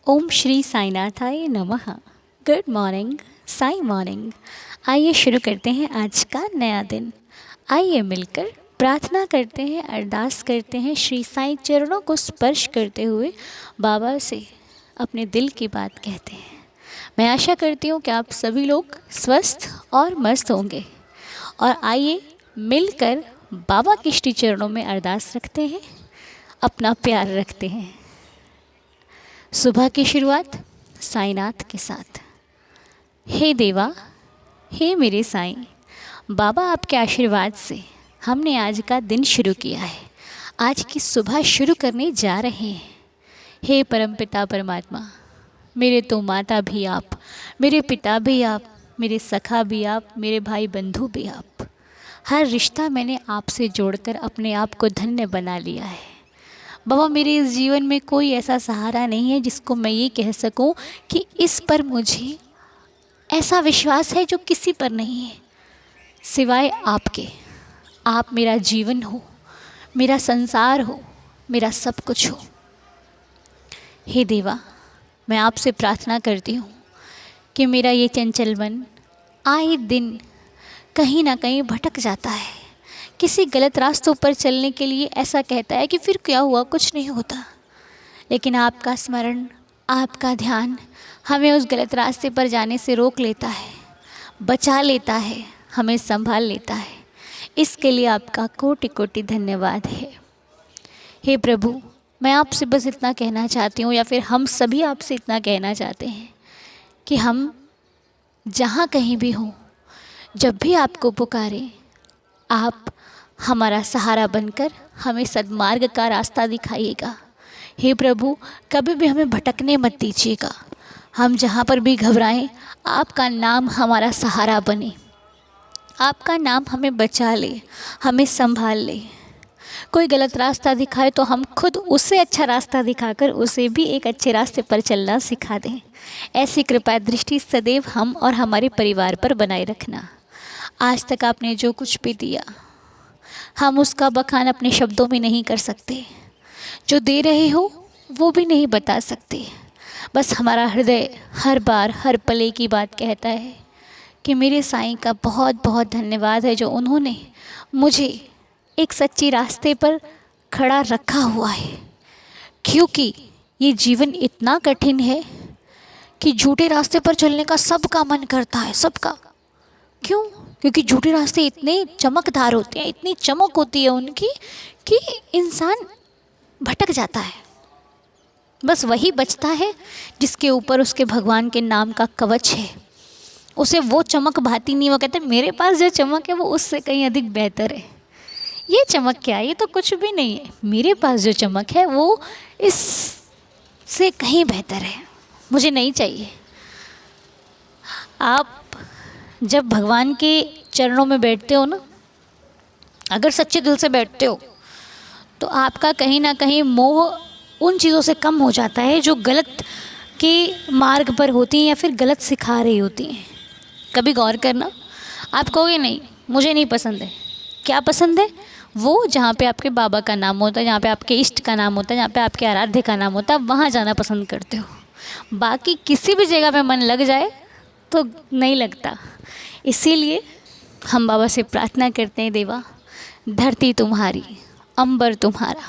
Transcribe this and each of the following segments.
ओम श्री साईनाथाय नमः। Good morning, Sai morning. आइए शुरू करते हैं आज का नया दिन। आइए मिलकर प्रार्थना करते हैं, अरदास करते हैं, श्री साईं चरणों को स्पर्श करते हुए बाबा से अपने दिल की बात कहते हैं। मैं आशा करती हूँ कि आप सभी लोग स्वस्थ और मस्त होंगे। और आइए मिलकर बाबा के श्री चरणों में अरदास रखते हैं, अपना प्यार रखते हैं। सुबह की शुरुआत साईनाथ के साथ। हे देवा, हे मेरे साईं, बाबा आपके आशीर्वाद से हमने आज का दिन शुरू किया है, आज की सुबह शुरू करने जा रहे हैं। हे परमपिता परमात्मा, मेरे तो माता भी आप, मेरे पिता भी आप, मेरे सखा भी आप, मेरे भाई बंधु भी आप। हर रिश्ता मैंने आपसे जोड़कर अपने आप को धन्य बना लिया है। बाबा, मेरे इस जीवन में कोई ऐसा सहारा नहीं है जिसको मैं ये कह सकूं कि इस पर मुझे ऐसा विश्वास है जो किसी पर नहीं है सिवाय आपके। आप मेरा जीवन हो, मेरा संसार हो, मेरा सब कुछ हो। हे देवा, मैं आपसे प्रार्थना करती हूँ कि मेरा ये चंचल मन आए दिन कहीं ना कहीं भटक जाता है, किसी गलत रास्तों पर चलने के लिए ऐसा कहता है कि फिर क्या हुआ, कुछ नहीं होता। लेकिन आपका स्मरण, आपका ध्यान हमें उस गलत रास्ते पर जाने से रोक लेता है, बचा लेता है, हमें संभाल लेता है। इसके लिए आपका कोटि कोटि धन्यवाद है। हे प्रभु, मैं आपसे बस इतना कहना चाहती हूँ, या फिर हम सभी आपसे इतना कहना चाहते हैं कि हम जहाँ कहीं भी हों, जब भी आपको पुकारें, आप हमारा सहारा बनकर हमें सद्मार्ग का रास्ता दिखाइएगा। हे प्रभु, कभी भी हमें भटकने मत दीजिएगा। हम जहाँ पर भी घबराएं, आपका नाम हमारा सहारा बने, आपका नाम हमें बचा ले, हमें संभाल ले। कोई गलत रास्ता दिखाए तो हम खुद उसे अच्छा रास्ता दिखाकर उसे भी एक अच्छे रास्ते पर चलना सिखा दें। ऐसी कृपा दृष्टि सदैव हम और हमारे परिवार पर बनाए रखना। आज तक आपने जो कुछ भी दिया, हम उसका बखान अपने शब्दों में नहीं कर सकते। जो दे रहे हो वो भी नहीं बता सकते। बस हमारा हृदय हर बार हर पले की बात कहता है कि मेरे साईं का बहुत बहुत धन्यवाद है, जो उन्होंने मुझे एक सच्ची रास्ते पर खड़ा रखा हुआ है। क्योंकि ये जीवन इतना कठिन है कि झूठे रास्ते पर चलने का सबका मन करता है, सबका। क्यों? क्योंकि झूठे रास्ते इतने चमकदार होते हैं, इतनी चमक होती है उनकी कि इंसान भटक जाता है। बस वही बचता है जिसके ऊपर उसके भगवान के नाम का कवच है। उसे वो चमक भाती नहीं। वो कहते हैं मेरे पास जो चमक है वो उससे कहीं अधिक बेहतर है। ये चमक क्या है? ये तो कुछ भी नहीं है। मेरे पास जो चमक है वो इससे कहीं बेहतर है, मुझे नहीं चाहिए। आप जब भगवान के चरणों में बैठते हो ना, अगर सच्चे दिल से बैठते हो, तो आपका कहीं ना कहीं मोह उन चीज़ों से कम हो जाता है जो गलत के मार्ग पर होती हैं या फिर गलत सिखा रही होती हैं। कभी गौर करना, आप कहोगे नहीं मुझे नहीं पसंद है। क्या पसंद है? वो जहाँ पे आपके बाबा का नाम होता है, जहाँ पे आपके इष्ट का नाम होता है, जहाँ पे आपके आराध्य का नाम होता है, वहाँ जाना पसंद करते हो। बाकी किसी भी जगह पे मन लग जाए तो नहीं लगता। इसीलिए हम बाबा से प्रार्थना करते हैं, देवा, धरती तुम्हारी, अंबर तुम्हारा,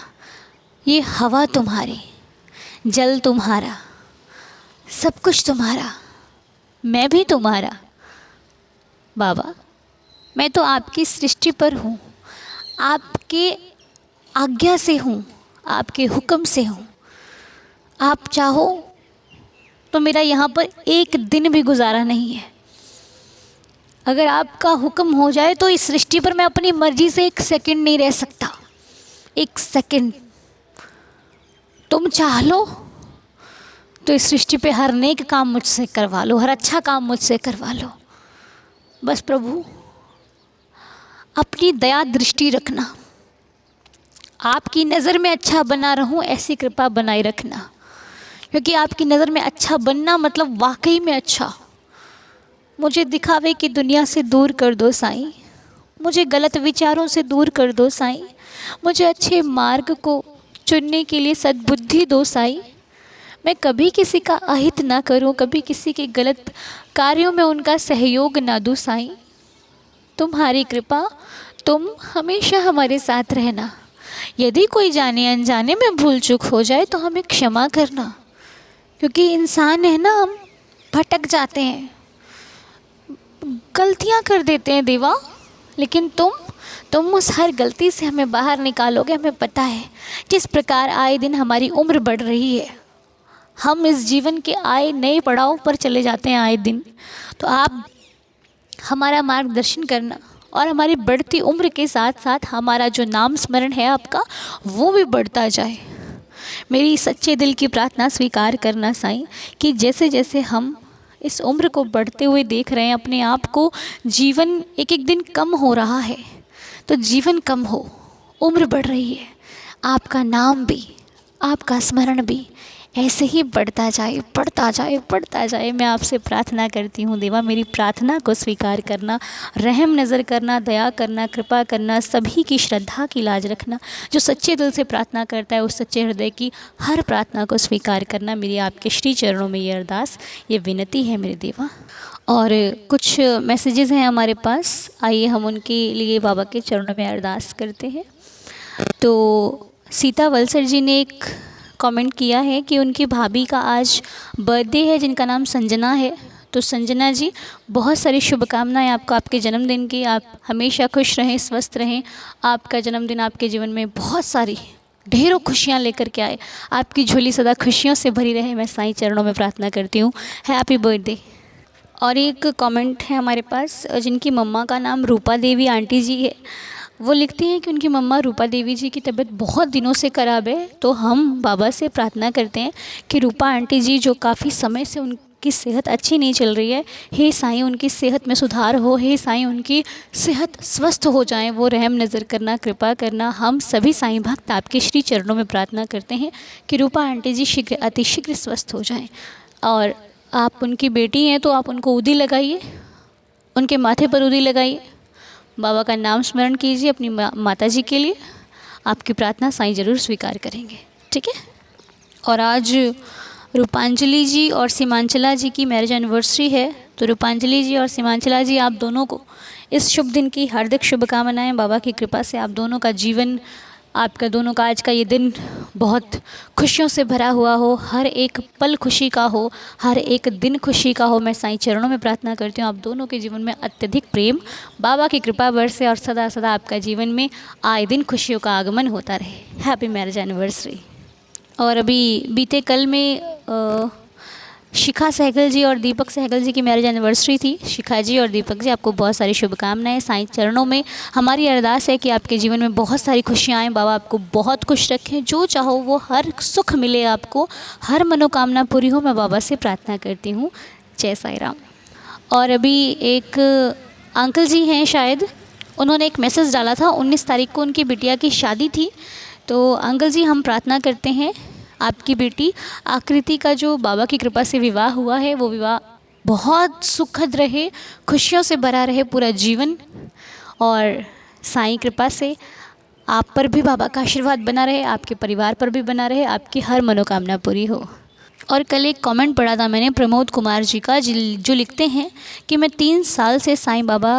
ये हवा तुम्हारी, जल तुम्हारा, सब कुछ तुम्हारा, मैं भी तुम्हारा। बाबा, मैं तो आपकी सृष्टि पर हूँ, आपके आज्ञा से हूँ, आपके हुक्म से हूँ। आप चाहो तो मेरा यहाँ पर एक दिन भी गुजारा नहीं है। अगर आपका हुक्म हो जाए तो इस सृष्टि पर मैं अपनी मर्जी से एक सेकंड नहीं रह सकता। एक सेकंड तुम चाह लो तो इस सृष्टि पे हर नेक काम मुझसे करवा लो, हर अच्छा काम मुझसे करवा लो। बस प्रभु, अपनी दया दृष्टि रखना, आपकी नज़र में अच्छा बना रहूं, ऐसी कृपा बनाए रखना। क्योंकि आपकी नज़र में अच्छा बनना मतलब वाकई में अच्छा। मुझे दिखावे की दुनिया से दूर कर दो साईं, मुझे गलत विचारों से दूर कर दो साईं, मुझे अच्छे मार्ग को चुनने के लिए सद्बुद्धि दो साईं। मैं कभी किसी का अहित ना करूं, कभी किसी के गलत कार्यों में उनका सहयोग ना दूं साईं। तुम्हारी कृपा, तुम हमेशा हमारे साथ रहना। यदि कोई जाने अनजाने में भूल चूक हो जाए तो हमें क्षमा करना, क्योंकि इंसान है ना, हम भटक जाते हैं, गलतियां कर देते हैं देवा। लेकिन तुम उस हर गलती से हमें बाहर निकालोगे। हमें पता है जिस प्रकार आए दिन हमारी उम्र बढ़ रही है, हम इस जीवन के आए नए पड़ाव पर चले जाते हैं आए दिन। तो आप हमारा मार्गदर्शन करना और हमारी बढ़ती उम्र के साथ साथ हमारा जो नाम स्मरण है आपका, वो भी बढ़ता जाए। मेरी सच्चे दिल की प्रार्थना स्वीकार करना साईं, कि जैसे जैसे हम इस उम्र को बढ़ते हुए देख रहे हैं, अपने आप को जीवन एक एक दिन कम हो रहा है, तो जीवन कम हो, उम्र बढ़ रही है, आपका नाम भी, आपका स्मरण भी ऐसे ही बढ़ता जाए, बढ़ता जाए, बढ़ता जाए। मैं आपसे प्रार्थना करती हूँ देवा, मेरी प्रार्थना को स्वीकार करना, रहम नज़र करना, दया करना, कृपा करना, सभी की श्रद्धा की लाज रखना। जो सच्चे दिल से प्रार्थना करता है उस सच्चे हृदय की हर प्रार्थना को स्वीकार करना। मेरी आपके श्री चरणों में ये अरदास, ये विनती है मेरे देवा। और कुछ मैसेजेस हैं हमारे पास, आइए हम उनके लिए बाबा के चरणों में अरदास करते हैं। तो सीता वलसर जी ने एक कमेंट किया है कि उनकी भाभी का आज बर्थडे है, जिनका नाम संजना है। तो संजना जी, बहुत सारी शुभकामनाएं आपको आपके जन्मदिन की। आप हमेशा खुश रहें, स्वस्थ रहें। आपका जन्मदिन आपके जीवन में बहुत सारी ढेरों खुशियां लेकर के आए, आपकी झोली सदा खुशियों से भरी रहे। मैं साईं चरणों में प्रार्थना करती हूँ, हैप्पी बर्थडे। और एक कमेंट है हमारे पास, जिनकी मम्मा का नाम रूपा देवी आंटी जी है। वो लिखती हैं कि उनकी मम्मा रूपा देवी जी की तबीयत बहुत दिनों से ख़राब है। तो हम बाबा से प्रार्थना करते हैं कि रूपा आंटी जी, जो काफ़ी समय से उनकी सेहत अच्छी नहीं चल रही है, हे साईं उनकी सेहत में सुधार हो, हे साईं उनकी सेहत स्वस्थ हो जाए, वो रहम नज़र करना, कृपा करना। हम सभी साईं भक्त आपके श्री चरणों में प्रार्थना करते हैं कि रूपा आंटी जी शीघ्र, अतिशीघ्र स्वस्थ हो जाएँ। और आप उनकी बेटी हैं तो आप उनको उदी लगाइए, उनके माथे पर उदी लगाइए, बाबा का नाम स्मरण कीजिए अपनी माता जी के लिए। आपकी प्रार्थना साईं ज़रूर स्वीकार करेंगे, ठीक है। और आज रूपांजलि जी और सीमांचला जी की मैरिज एनिवर्सरी है। तो रूपांजलि जी और सीमांचला जी, आप दोनों को इस शुभ दिन की हार्दिक शुभकामनाएं। बाबा की कृपा से आप दोनों का जीवन, आपका दोनों का आज का ये दिन बहुत खुशियों से भरा हुआ हो, हर एक पल खुशी का हो, हर एक दिन खुशी का हो। मैं साईं चरणों में प्रार्थना करती हूँ आप दोनों के जीवन में अत्यधिक प्रेम, बाबा की कृपा बरसे और सदा सदा आपका जीवन में आए दिन खुशियों का आगमन होता रहे। Happy marriage anniversary. और अभी बीते कल में शिखा सहगल जी और दीपक सहगल जी की मैरिज एनिवर्सरी थी। शिखा जी और दीपक जी, आपको बहुत सारी शुभकामनाएं। साईं चरणों में हमारी अरदास है कि आपके जीवन में बहुत सारी खुशियाँ आएँ, बाबा आपको बहुत खुश रखें, जो चाहो वो हर सुख मिले आपको, हर मनोकामना पूरी हो। मैं बाबा से प्रार्थना करती हूँ। जय साईं राम। और अभी एक अंकल जी हैं शायद, उन्होंने एक मैसेज डाला था, 19 तारीख को उनकी बिटिया की शादी थी। तो अंकल जी, हम प्रार्थना करते हैं आपकी बेटी आकृति का जो बाबा की कृपा से विवाह हुआ है, वो विवाह बहुत सुखद रहे, खुशियों से भरा रहे पूरा जीवन। और साईं कृपा से आप पर भी बाबा का आशीर्वाद बना रहे, आपके परिवार पर भी बना रहे, आपकी हर मनोकामना पूरी हो। और कल एक कमेंट पढ़ा था मैंने प्रमोद कुमार जी का, जो लिखते हैं कि मैं 3 साल से साईं बाबा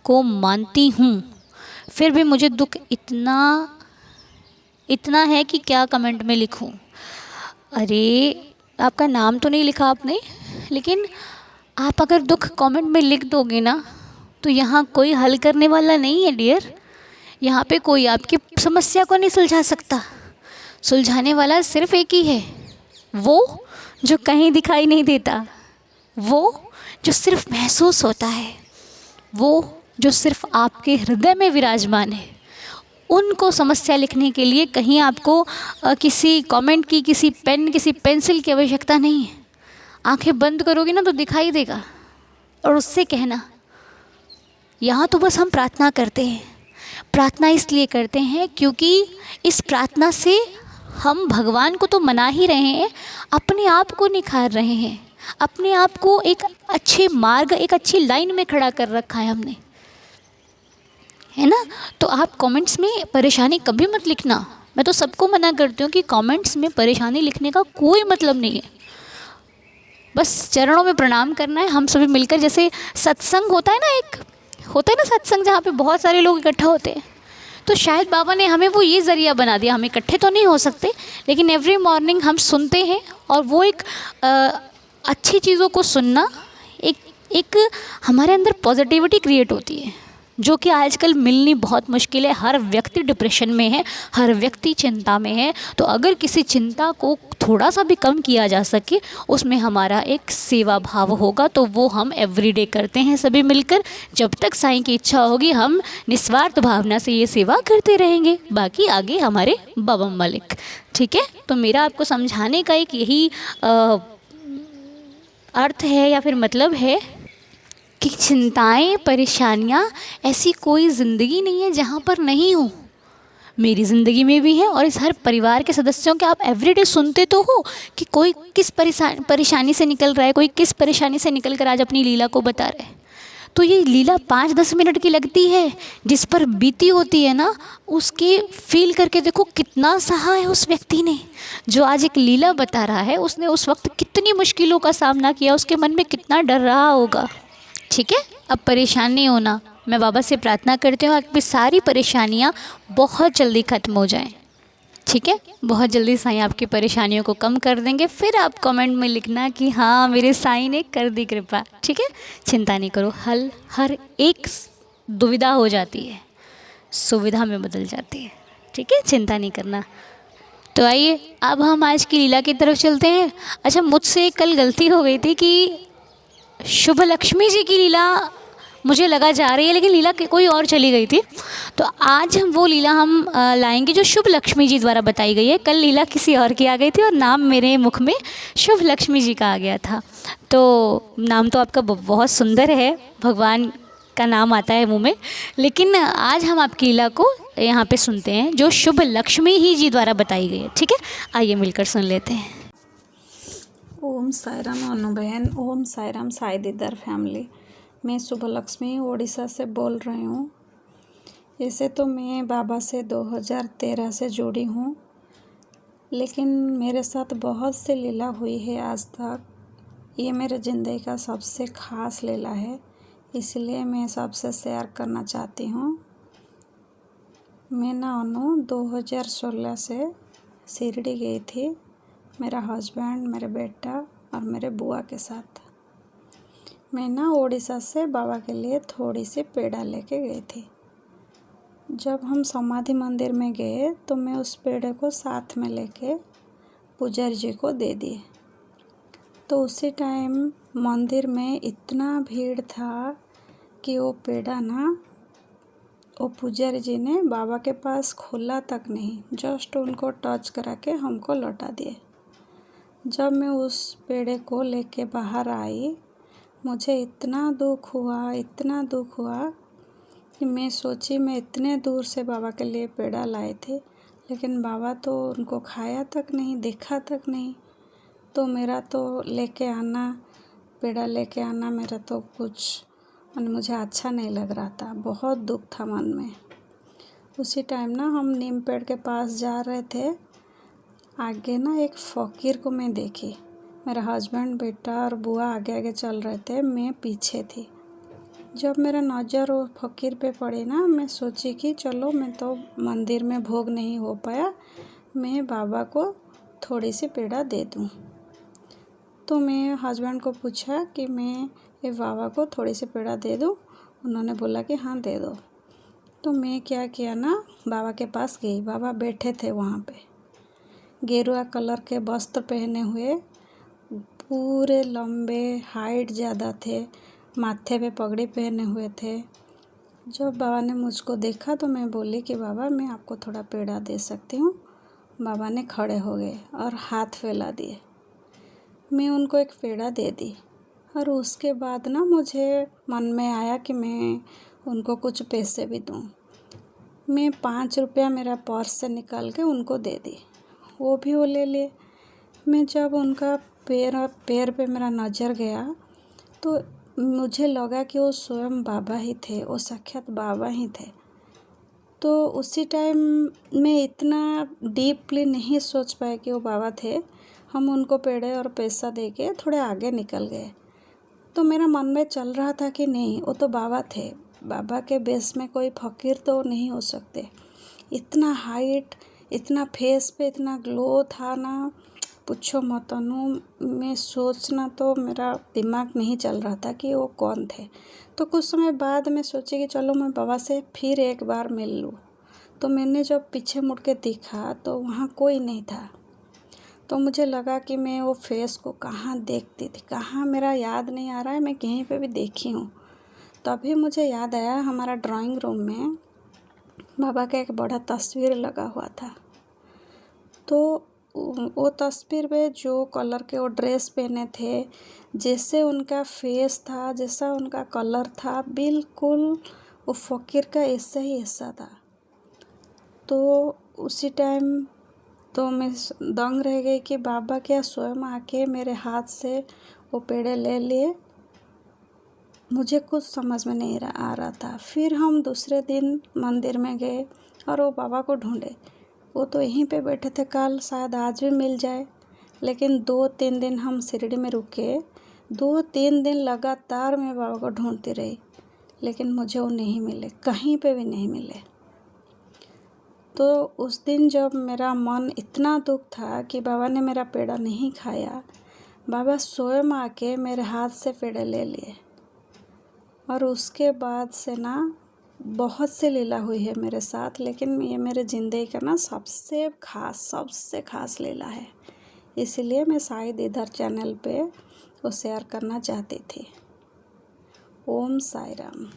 को मानती हूँ, फिर भी मुझे दुख इतना है कि क्या कमेंट में लिखूं। अरे, आपका नाम तो नहीं लिखा आपने, लेकिन आप अगर दुख कमेंट में लिख दोगे ना, तो यहाँ कोई हल करने वाला नहीं है डियर। यहाँ पे कोई आपकी समस्या को नहीं सुलझा सकता। सुलझाने वाला सिर्फ एक ही है, वो जो कहीं दिखाई नहीं देता, वो जो सिर्फ महसूस होता है, वो जो सिर्फ आपके हृदय में विराजमान है। उनको समस्या लिखने के लिए कहीं आपको किसी कमेंट की, किसी पेन, किसी पेंसिल की आवश्यकता नहीं है। आंखें बंद करोगे ना तो दिखाई देगा, और उससे कहना। यहाँ तो बस हम प्रार्थना करते हैं। प्रार्थना इसलिए करते हैं क्योंकि इस प्रार्थना से हम भगवान को तो मना ही रहे हैं, अपने आप को निखार रहे हैं, अपने आप को एक अच्छे मार्ग, एक अच्छी लाइन में खड़ा कर रखा है हमने, है ना। तो आप कमेंट्स में परेशानी कभी मत लिखना, मैं तो सबको मना करती हूँ कि कमेंट्स में परेशानी लिखने का कोई मतलब नहीं है, बस चरणों में प्रणाम करना है। हम सभी मिलकर, जैसे सत्संग होता है ना, एक होता है ना सत्संग जहाँ पे बहुत सारे लोग इकट्ठा होते हैं, तो शायद बाबा ने हमें वो ये ज़रिया बना दिया। हम इकट्ठे तो नहीं हो सकते, लेकिन एवरी मॉर्निंग हम सुनते हैं, और वो एक अच्छी चीज़ों को सुनना, एक एक हमारे अंदर पॉजिटिविटी क्रिएट होती है, जो कि आजकल मिलनी बहुत मुश्किल है। हर व्यक्ति डिप्रेशन में है, हर व्यक्ति चिंता में है। तो अगर किसी चिंता को थोड़ा सा भी कम किया जा सके, उसमें हमारा एक सेवा भाव होगा, तो वो हम एवरीडे करते हैं सभी मिलकर। जब तक साईं की इच्छा होगी, हम निस्वार्थ भावना से ये सेवा करते रहेंगे, बाकी आगे हमारे बाबा मालिक। ठीक है, तो मेरा आपको समझाने का एक यही अर्थ है या फिर मतलब है कि चिंताएं, परेशानियां, ऐसी कोई ज़िंदगी नहीं है जहाँ पर नहीं हो। मेरी ज़िंदगी में भी है, और इस हर परिवार के सदस्यों के आप एवरीडे सुनते तो हो कि कोई किस परेशानी से निकल रहा है, कोई किस परेशानी से निकल कर आज अपनी लीला को बता रहा है। तो ये लीला 5-10 मिनट की लगती है, जिस पर बीती होती है ना, उसके फील करके देखो कितना सहा है उस व्यक्ति ने। जो आज एक लीला बता रहा है, उसने उस वक्त कितनी मुश्किलों का सामना किया, उसके मन में कितना डर रहा होगा। ठीक है, अब परेशान नहीं होना। मैं बाबा से प्रार्थना करती हूँ आपकी सारी परेशानियाँ बहुत जल्दी ख़त्म हो जाएं। ठीक है, बहुत जल्दी साईं आपकी परेशानियों को कम कर देंगे। फिर आप कमेंट में लिखना कि हाँ, मेरे साईं ने कर दी कृपा। ठीक है, चिंता नहीं करो, हल हर एक दुविधा हो जाती है, सुविधा में बदल जाती है। ठीक है, चिंता नहीं करना। तो आइए अब हम आज की लीला की तरफ चलते हैं। अच्छा, मुझसे कल गलती हो गई थी कि शुभ लक्ष्मी जी की लीला मुझे लगा जा रही है, लेकिन लीला कोई और चली गई थी। तो आज हम वो लीला लाएंगे जो शुभ लक्ष्मी जी द्वारा बताई गई है। कल लीला किसी और की आ गई थी और नाम मेरे मुख में शुभ लक्ष्मी जी का आ गया था। तो नाम तो आपका बहुत सुंदर है, भगवान का नाम आता है मुँह में, लेकिन आज हम आपकी लीला को यहाँ पे सुनते हैं जो शुभ लक्ष्मी ही जी द्वारा बताई गई है। ठीक है, आइए मिलकर सुन लेते हैं। ओम साईराम अनु बहन, ओम साईराम साई दीदार फैमिली। मैं शुभ लक्ष्मी उड़ीसा से बोल रही हूँ। ऐसे तो मैं बाबा से 2013 से जुड़ी हूँ, लेकिन मेरे साथ बहुत सी लीला हुई है आज तक। ये मेरे ज़िंदगी का सबसे ख़ास लीला है, इसलिए मैं सबसे शेयर करना चाहती हूँ। मैं ना अनु 2016 से शिरडी गई थी, मेरा हस्बैंड, मेरे बेटा और मेरे बुआ के साथ। मैं ना उड़ीसा से बाबा के लिए थोड़ी सी पेड़ा लेके गई थी। जब हम समाधि मंदिर में गए तो मैं उस पेड़े को साथ में लेके पुजारी जी को दे दिए। तो उसी टाइम मंदिर में इतना भीड़ था कि वो पेड़ा ना, वो पुजारी जी ने बाबा के पास खोला तक नहीं, जस्ट उनको टच करा के हमको लौटा दिए। जब मैं उस पेड़े को लेके बाहर आई, मुझे इतना दुख हुआ, इतना दुख हुआ कि मैं सोची मैं इतने दूर से बाबा के लिए पेड़ा लाए थे, लेकिन बाबा तो उनको खाया तक नहीं, देखा तक नहीं। तो मेरा तो लेके आना, पेड़ा लेके आना, मेरा तो कुछ मुझे अच्छा नहीं लग रहा था, बहुत दुख था मन में। उसी टाइम ना हम नीम पेड़ के पास जा रहे थे, आगे ना एक फ़कीर को मैं देखी। मेरा हस्बैंड, बेटा और बुआ आगे आगे चल रहे थे, मैं पीछे थी। जब मेरा नज़र वो फ़कीर पे पड़ी ना, मैं सोची कि चलो, मैं तो मंदिर में भोग नहीं हो पाया, मैं बाबा को थोड़ी सी पेड़ा दे दूँ। तो मैं हस्बैंड को पूछा कि मैं ये बाबा को थोड़ी सी पेड़ा दे दूँ। उन्होंने बोला कि हाँ दे दो। तो मैं क्या किया ना, बाबा के पास गई। बाबा बैठे थे वहाँ पे, गेरुआ कलर के वस्त्र पहने हुए, पूरे लंबे, हाइट ज़्यादा थे, माथे पे पगड़ी पहने हुए थे। जब बाबा ने मुझको देखा तो मैं बोली कि बाबा, मैं आपको थोड़ा पेड़ा दे सकती हूँ। बाबा ने खड़े हो गए और हाथ फैला दिए। मैं उनको एक पेड़ा दे दी, और उसके बाद ना मुझे मन में आया कि मैं उनको कुछ पैसे भी दूँ। मैं 5 रुपया मेरा पर्स से निकाल के उनको दे दी, वो भी वो ले लिए। मैं जब उनका पैर पे मेरा नज़र गया तो मुझे लगा कि वो स्वयं बाबा ही थे, वो साक्षात बाबा ही थे। तो उसी टाइम मैं इतना डीपली नहीं सोच पाए कि वो बाबा थे। हम उनको पेड़े और पैसा दे के थोड़े आगे निकल गए। तो मेरा मन में चल रहा था कि नहीं, वो तो बाबा थे, बाबा के बेस में कोई फ़कीर तो नहीं हो सकते। इतना हाइट, इतना फेस पे इतना ग्लो था ना, पूछो मत अनु। मैं सोचना तो मेरा दिमाग नहीं चल रहा था कि वो कौन थे। तो कुछ समय बाद मैं सोची कि चलो मैं बाबा से फिर एक बार मिल लूँ। तो मैंने जब पीछे मुड़ के देखा तो वहाँ कोई नहीं था। तो मुझे लगा कि मैं वो फेस को कहाँ देखती थी, कहाँ, मेरा याद नहीं आ रहा है, मैं कहीं पे भी देखी हूँ। तभी मुझे याद आया, हमारा ड्राइंग रूम में बाबा का एक बड़ा तस्वीर लगा हुआ था। तो वो तस्वीर में जो कलर के वो ड्रेस पहने थे, जैसे उनका फेस था, जैसा उनका कलर था, बिल्कुल वो फ़कीर का ऐसा ही ऐसा था। तो उसी टाइम तो मैं दंग रह गई कि बाबा क्या स्वयं आके मेरे हाथ से वो पेड़े ले लिए। मुझे कुछ समझ में नहीं आ रहा था। फिर हम दूसरे दिन मंदिर में गए और वो बाबा को ढूंढे। वो तो यहीं पे बैठे थे, कल शायद आज भी मिल जाए। लेकिन 2-3 दिन हम शिरडी में रुके। 2-3 दिन लगातार मैं बाबा को ढूंढती रही, लेकिन मुझे वो नहीं मिले, कहीं पे भी नहीं मिले। तो उस दिन जब मेरा मन इतना दुख था कि बाबा ने मेरा पेड़ा नहीं खाया, बाबा स्वयं आके मेरे हाथ से पेड़े ले लिए। और उसके बाद से ना बहुत सी लीला हुई है मेरे साथ, लेकिन ये मेरे ज़िंदगी का ना सबसे खास लीला है। इसलिए मैं शायद इधर चैनल पे वो शेयर करना चाहती थी। ओम साई राम।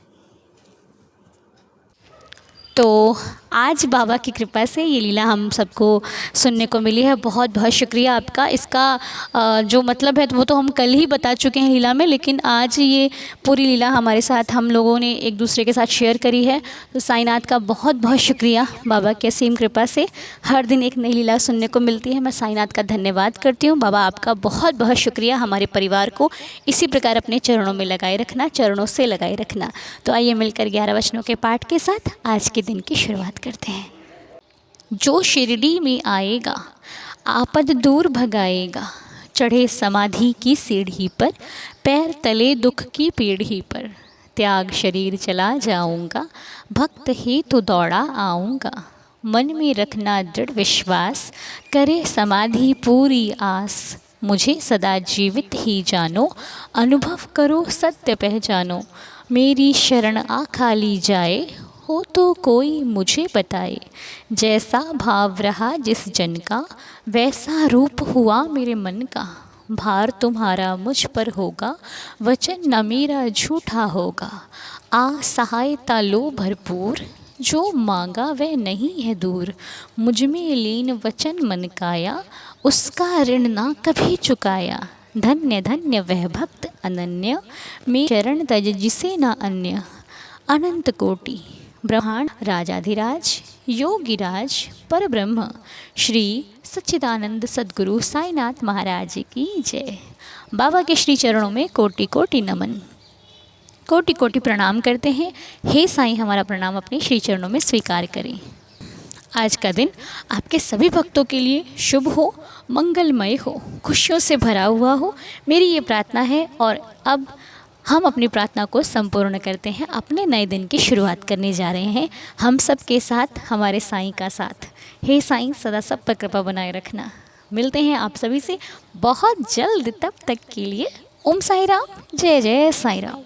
तो आज बाबा की कृपा से ये लीला हम सबको सुनने को मिली है। बहुत बहुत शुक्रिया आपका। इसका जो मतलब है वो तो हम कल ही बता चुके हैं लीला में, लेकिन आज ये पूरी लीला हमारे साथ हम लोगों ने एक दूसरे के साथ शेयर करी है। तो साईनाथ का बहुत बहुत शुक्रिया। बाबा की असीम कृपा से हर दिन एक नई लीला सुनने को मिलती है। मैं साईनाथ का धन्यवाद करती हूँ। बाबा आपका बहुत बहुत शुक्रिया। हमारे परिवार को इसी प्रकार अपने चरणों में लगाए रखना, चरणों से लगाए रखना। तो आइए मिलकर 11 वचनों के पाठ के साथ आज के दिन की शुरुआत करते हैं। जो शिरडी में आएगा आपद दूर भगाएगा, चढ़े समाधि की सीढ़ी पर, पैर तले दुख की पीढ़ी पर, त्याग शरीर चला जाऊंगा, भक्त ही तो दौड़ा आऊंगा, मन में रखना दृढ़ विश्वास, करे समाधि पूरी आस, मुझे सदा जीवित ही जानो, अनुभव करो सत्य पहचानो, मेरी शरण आ खाली जाए, हो तो कोई मुझे बताए, जैसा भाव रहा जिस जन का, वैसा रूप हुआ मेरे मन का, भार तुम्हारा मुझ पर होगा, वचन न मेरा झूठा होगा, आ सहायता लो भरपूर, जो मांगा वह नहीं है दूर, मुझ में लीन वचन मन काया, उसका ऋण ना कभी चुकाया, धन्य धन्य वह भक्त अनन्य, में चरण तज जिसे न अन्य, अनंत कोटि ब्रह्मांड राजाधिराज योगिराज परब्रह्म श्री सच्चिदानंद सद्गुरु साईनाथ महाराज की जय। बाबा के श्री चरणों में कोटि कोटि नमन, कोटि कोटि प्रणाम करते हैं। हे साईं, हमारा प्रणाम अपने श्री चरणों में स्वीकार करें। आज का दिन आपके सभी भक्तों के लिए शुभ हो, मंगलमय हो, खुशियों से भरा हुआ हो, मेरी ये प्रार्थना है। और अब हम अपनी प्रार्थना को संपूर्ण करते हैं, अपने नए दिन की शुरुआत करने जा रहे हैं हम सब के साथ, हमारे साईं का साथ। हे साईं, सदा सब पर कृपा बनाए रखना। मिलते हैं आप सभी से बहुत जल्द, तब तक के लिए ओम साई राम, जय जय साई राम।